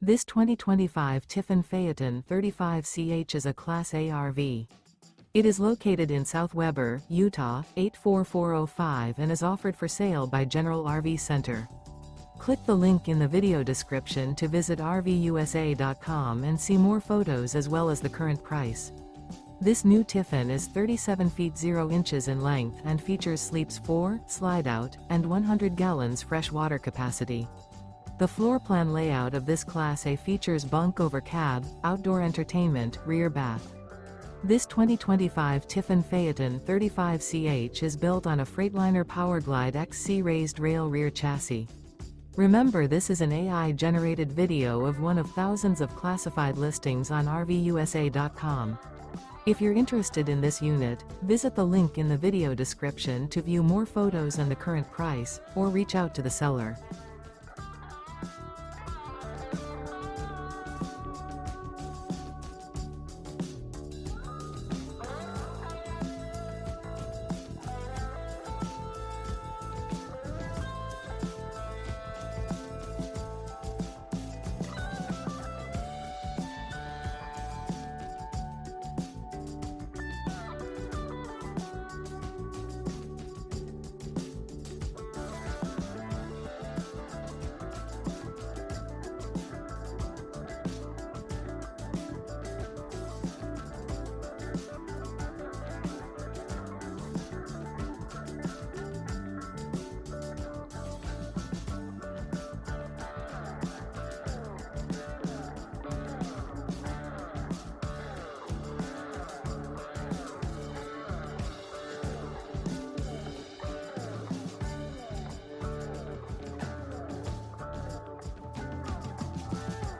This 2025 Tiffin Phaeton 35CH is a Class A RV. It is located in South Weber, Utah, 84405 and is offered for sale by General RV Center. Click the link in the video description to visit RVUSA.com and see more photos as well as the current price. This new Tiffin is 37 feet 0 inches in length and features sleeps 4, Slideout, and 100 gallons fresh water capacity. The floor plan layout of this Class A features bunk over cab, outdoor entertainment, rear bath. This 2025 Tiffin Phaeton 35CH is built on a Freightliner PowerGlide XC raised rail rear chassis. Remember, this is an AI-generated video of one of thousands of classified listings on RVUSA.com. If you're interested in this unit, visit the link in the video description to view more photos and the current price, or reach out to the seller.